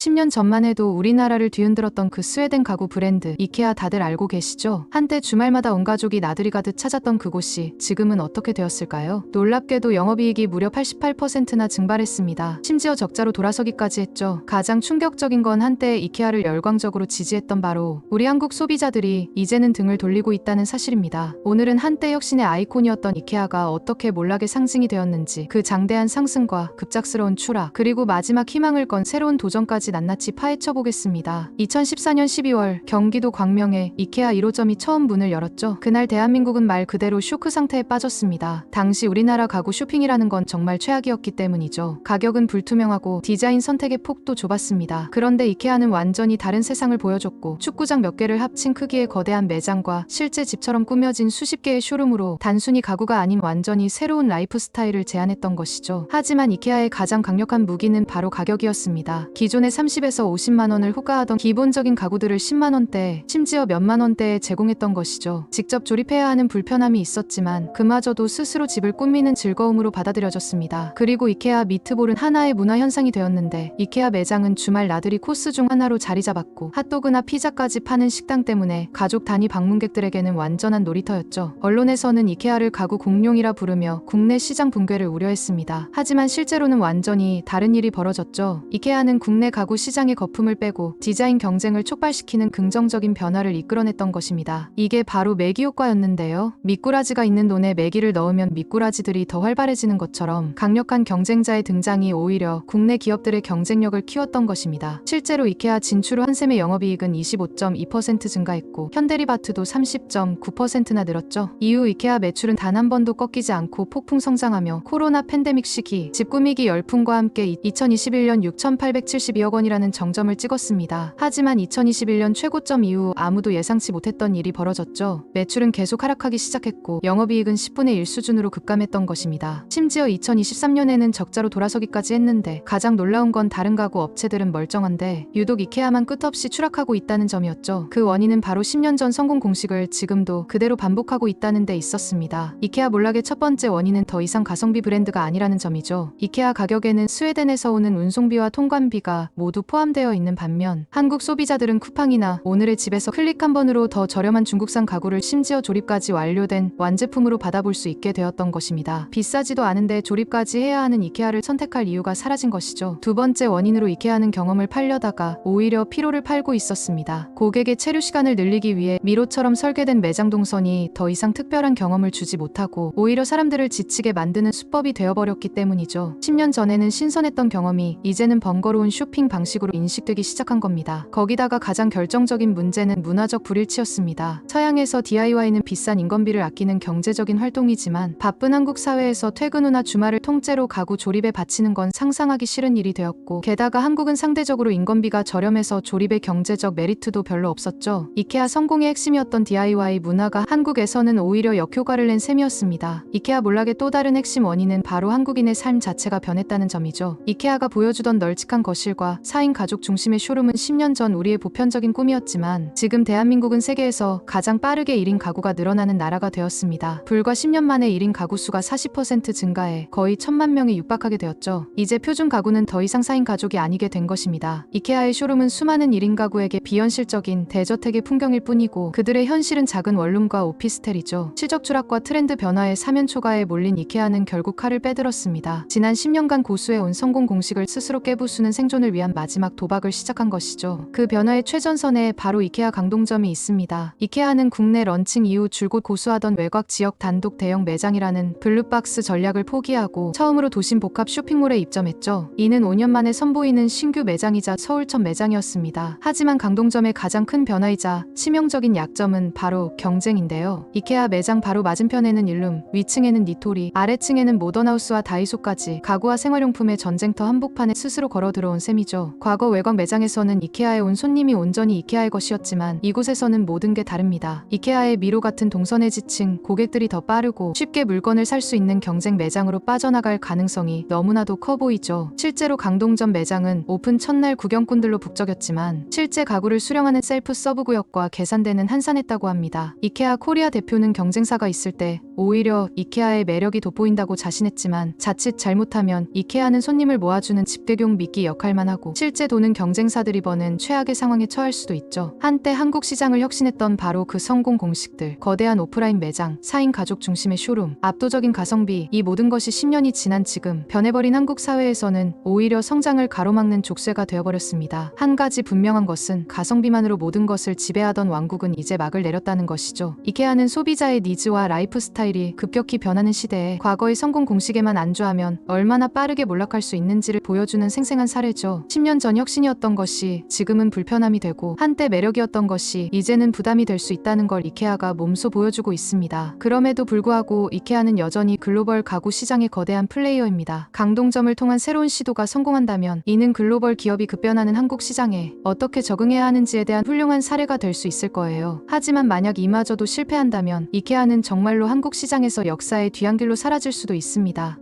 10년 전만 해도 우리나라를 뒤흔들었던 그 스웨덴 가구 브랜드 이케아 다들 알고 계시죠? 한때 주말마다 온 가족이 나들이 가듯 찾았던 그곳이 지금은 어떻게 되었을까요? 놀랍게도 영업이익이 무려 88%나 증발했습니다. 심지어 적자로 돌아서기까지 했죠. 가장 충격적인 건 한때 이케아를 열광적으로 지지했던 바로 우리 한국 소비자들이 이제는 등을 돌리고 있다는 사실입니다. 오늘은 한때 혁신의 아이콘이었던 이케아가 어떻게 몰락의 상징이 되었는지, 그 장대한 상승과 급작스러운 추락, 그리고 마지막 희망을 건 새로운 도전까지 낱낱이 파헤쳐 보겠습니다. 2014년 12월 경기도 광명에 이케아 1호점이 처음 문을 열었죠. 그날 대한민국은 말 그대로 쇼크 상태에 빠졌습니다. 당시 우리나라 가구 쇼핑이라는 건 정말 최악이었기 때문이죠. 가격은 불투명하고 디자인 선택의 폭도 좁았습니다. 그런데 이케아는 완전히 다른 세상을 보여줬고, 축구장 몇 개를 합친 크기의 거대한 매장과 실제 집처럼 꾸며진 수십 개의 쇼룸으로 단순히 가구가 아닌 완전히 새로운 라이프 스타일을 제안했던 것이죠. 하지만 이케아의 가장 강력한 무기는 바로 가격이었습니다. 기존의 30에서 50만 원을 호가하던 기본적인 가구들을 10만 원대에, 심지어 몇만 원대에 제공했던 것이죠. 직접 조립해야 하는 불편함이 있었지만 그마저도 스스로 집을 꾸미는 즐거움으로 받아들여졌습니다. 그리고 이케아 미트볼은 하나의 문화 현상이 되었는데, 이케아 매장은 주말 나들이 코스 중 하나로 자리 잡았고, 핫도그나 피자까지 파는 식당 때문에 가족 단위 방문객들에게는 완전한 놀이터였죠. 언론에서는 이케아를 가구 공룡이라 부르며 국내 시장 붕괴를 우려했습니다. 하지만 실제로는 완전히 다른 일이 벌어졌죠. 이케아는 국내 가구 시장의 거품을 빼고 디자인 경쟁을 촉발시키는 긍정적인 변화를 이끌어냈던 것입니다. 이게 바로 매기 효과였는데요. 미꾸라지가 있는 논에 매기를 넣으면 미꾸라지들이 더 활발해지는 것처럼 강력한 경쟁자의 등장이 오히려 국내 기업들의 경쟁력을 키웠던 것입니다. 실제로 이케아 진출 후 한샘의 영업이익은 25.2% 증가했고, 현대리바트도 30.9%나 늘었죠. 이후 이케아 매출은 단 한 번도 꺾이지 않고 폭풍 성장하며 코로나 팬데믹 시기 집 꾸미기 열풍과 함께 2021년 6,872억 원이라는 정점을 찍었습니다. 하지만 2021년 최고점 이후 아무도 예상치 못했던 일이 벌어졌죠. 매출은 계속 하락하기 시작했고, 영업이익은 10분의 1 수준으로 급감했던 것입니다. 심지어 2023년에는 적자로 돌아서기까지 했는데, 가장 놀라운 건 다른 가구 업체들은 멀쩡한데 유독 이케아만 끝없이 추락하고 있다는 점이었죠. 그 원인은 바로 10년 전 성공 공식을 지금도 그대로 반복하고 있다는 데 있었습니다. 이케아 몰락의 첫 번째 원인은 더 이상 가성비 브랜드가 아니라는 점이죠. 이케아 가격에는 스웨덴에서 오는 운송비와 통관비가 모두 포함되어 있는 반면, 한국 소비자들은 쿠팡이나 오늘의 집에서 클릭 한 번으로 더 저렴한 중국산 가구를 심지어 조립까지 완료된 완제품으로 받아볼 수 있게 되었던 것입니다. 비싸지도 않은데 조립까지 해야 하는 이케아를 선택할 이유가 사라진 것이죠. 두 번째 원인으로 이케아는 경험을 팔려다가 오히려 피로를 팔고 있었습니다. 고객의 체류 시간을 늘리기 위해 미로처럼 설계된 매장 동선이 더 이상 특별한 경험을 주지 못하고 오히려 사람들을 지치게 만드는 수법이 되어버렸기 때문이죠. 10년 전에는 신선했던 경험이 이제는 번거로운 쇼핑 방식으로 인식되기 시작한 겁니다. 거기다가 가장 결정적인 문제는 문화적 불일치였습니다. 서양에서 DIY는 비싼 인건비를 아끼는 경제적인 활동이지만, 바쁜 한국 사회에서 퇴근 후나 주말을 통째로 가구 조립에 바치는 건 상상하기 싫은 일이 되었고, 게다가 한국은 상대적으로 인건비가 저렴해서 조립의 경제적 메리트도 별로 없었죠. 이케아 성공의 핵심이었던 DIY 문화가 한국에서는 오히려 역효과를 낸 셈이었습니다. 이케아 몰락의 또 다른 핵심 원인은 바로 한국인의 삶 자체가 변했다는 점이죠. 이케아가 보여주던 널찍한 거실과 4인 가족 중심의 쇼룸은 10년 전 우리의 보편적인 꿈이었지만, 지금 대한민국은 세계에서 가장 빠르게 1인 가구가 늘어나는 나라가 되었습니다. 불과 10년 만에 1인 가구 수가 40% 증가해 거의 1,000만 명에 육박하게 되었죠. 이제 표준 가구는 더 이상 4인 가족이 아니게 된 것입니다. 이케아의 쇼룸은 수많은 1인 가구에게 비현실적인 대저택의 풍경일 뿐이고, 그들의 현실은 작은 원룸과 오피스텔이죠. 실적 추락과 트렌드 변화의 사면초가에 몰린 이케아는 결국 칼을 빼들었습니다. 지난 10년간 고수해온 성공 공식을 스스로 깨부수는 생존을 위한 마지막 도박을 시작한 것이죠. 그 변화의 최전선에 바로 이케아 강동점이 있습니다. 이케아는 국내 런칭 이후 줄곧 고수하던 외곽 지역 단독 대형 매장이라는 블루박스 전략을 포기하고 처음으로 도심 복합 쇼핑몰에 입점했죠. 이는 5년 만에 선보이는 신규 매장이자 서울 첫 매장이었습니다. 하지만 강동점의 가장 큰 변화이자 치명적인 약점은 바로 경쟁인데요. 이케아 매장 바로 맞은편에는 일룸, 위층에는 니토리, 아래층에는 모던하우스와 다이소까지 가구와 생활용품의 전쟁터 한복판에 스스로 걸어 들어온 셈이죠. 과거 외곽 매장에서는 이케아에 온 손님이 온전히 이케아의 것이었지만, 이곳에서는 모든 게 다릅니다. 이케아의 미로 같은 동선에 지친 고객들이 더 빠르고 쉽게 물건을 살 수 있는 경쟁 매장으로 빠져나갈 가능성이 너무나도 커 보이죠. 실제로 강동점 매장은 오픈 첫날 구경꾼들로 북적였지만, 실제 가구를 수령하는 셀프 서브 구역과 계산대는 한산했다고 합니다. 이케아 코리아 대표는 경쟁사가 있을 때 오히려 이케아의 매력이 돋보인다고 자신했지만 자칫 잘못하면 이케아는 손님을 모아주는 집게용 미끼 역할만 하고 실제 돈은 경쟁사들이 버는 최악의 상황에 처할 수도 있죠. 한때 한국 시장을 혁신했던 바로 그 성공 공식들, 거대한 오프라인 매장, 4인 가족 중심의 쇼룸, 압도적인 가성비, 이 모든 것이 10년이 지난 지금 변해버린 한국 사회에서는 오히려 성장을 가로막는 족쇄가 되어버렸습니다. 한 가지 분명한 것은 가성비만으로 모든 것을 지배하던 왕국은 이제 막을 내렸다는 것이죠. 이케아는 소비자의 니즈와 라이프 스타일이 급격히 변하는 시대에 과거의 성공 공식에만 안주하면 얼마나 빠르게 몰락할 수 있는지를 보여주는 생생한 사례죠. 10년 전 혁신이었던 것이 지금은 불편함이 되고 한때 매력이었던 것이 이제는 부담이 될 수 있다는 걸 이케아가 몸소 보여주고 있습니다. 그럼에도 불구하고 이케아는 여전히 글로벌 가구 시장의 거대한 플레이어입니다. 강동점을 통한 새로운 시도가 성공한다면 이는 글로벌 기업이 급변하는 한국 시장에 어떻게 적응해야 하는지에 대한 훌륭한 사례가 될 수 있을 거예요. 하지만 만약 이마저도 실패한다면 이케아는 정말로 한국 시장에서 역사의 뒤안길로 사라질 수도 있습니다.